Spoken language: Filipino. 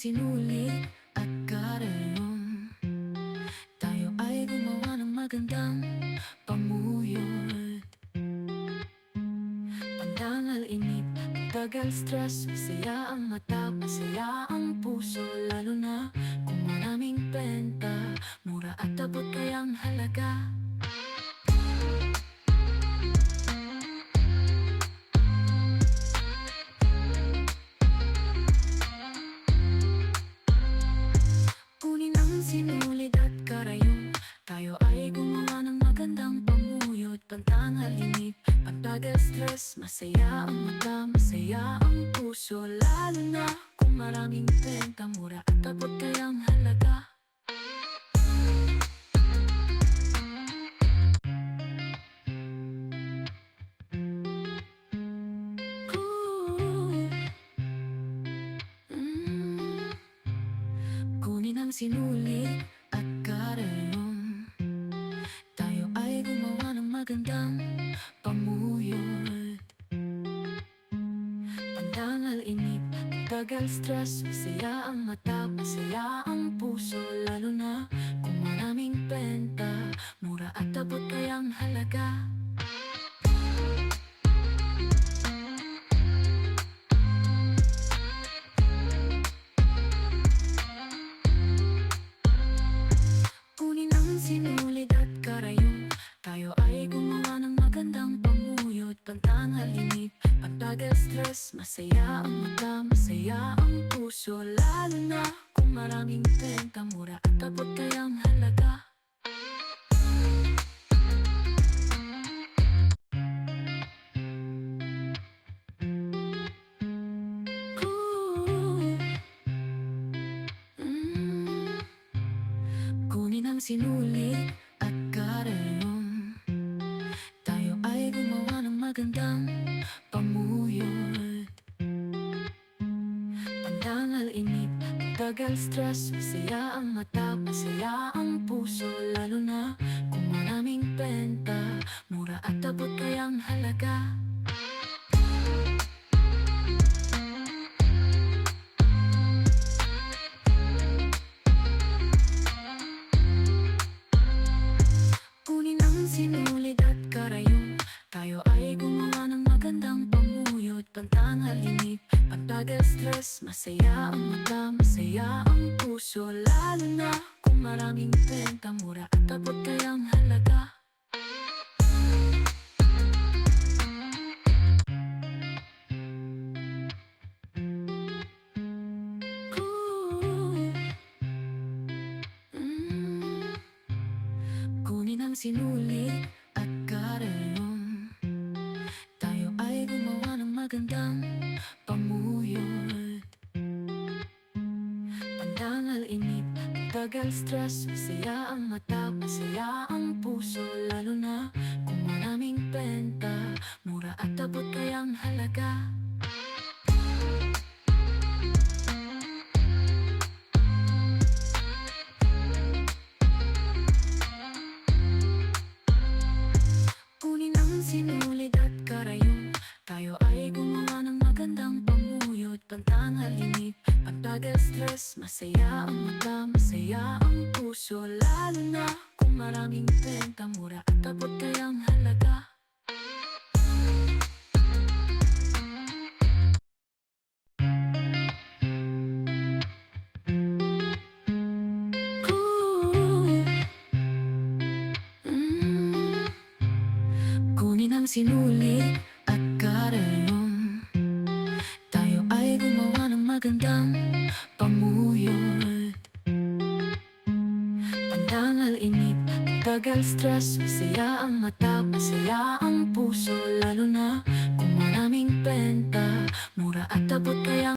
sinulit at karayom. Tayo ay gumawa ng magandang pamuyod. Pandangal inip, tagal stress, masaya ang mata, masaya ang puso. Lalo na kung maraming benta, mura at abot kayang halaga. Kunin ang sinulid at karayom, tayo ay gumawa ng magandang pamuyod. Pantangal inip, pagtagal stress, masaya ang mata, masaya ang puso. Lalo na kung maraming benta, mura at abot kayang halaga. Kunin ang sinulit at karayom, tayo ay gumawa ng magandang pamuyod. Pandangal inip, tagal stress, masaya ang mata, masaya ang puso. Lalo na kung maraming benta, mura at abot kayang halaga. Kunin ang sinulid at karayom, tayo ay gumawa ng magandang pamuyod. Pantangal inip, pagtagal stress, masaya ang mata, masaya ang puso. Lalo na kung maraming benta, mura at abot kayang halaga. Kunin ang sinulit at karayom, tayo ay gumawa ng magandang pamuyod. Pandangal inip, tagal stress, masaya ang mata, masaya ang puso. Lalo na kung maraming benta, mura at abot kayang halaga. Kunin ang sinulid at karayom, tayo ay gumawa ng magandang pamuyod. Pantangal inip, pagtagal stress, masaya ang mata, masaya ang puso. Lalo na kung maraming benta, mura at abot kayang halaga. Kunin ang sinulit at karayom, tayo ay gumawa ng magandang pamuyod. Pandangal inip, tagal stress, masaya ang mata, masaya ang puso. Lalo na kung maraming benta, mura at abot kayang halaga. Kunin ang sinulid at karayom, tayo ay gumawa ng magandang pamuyod. Pantangal inip, pagtagal stress, masaya ang mata, masaya ang puso. Lalo na kung maraming benta, mura at abot kayang halaga. Kunin ang sinulit at karayom, tayo ay gumawa ng magandang pamuyod. Pandangal inip, tagal stress, masaya ang mata, masaya ang puso. Lalo na kung maraming benta, mura at abot kayang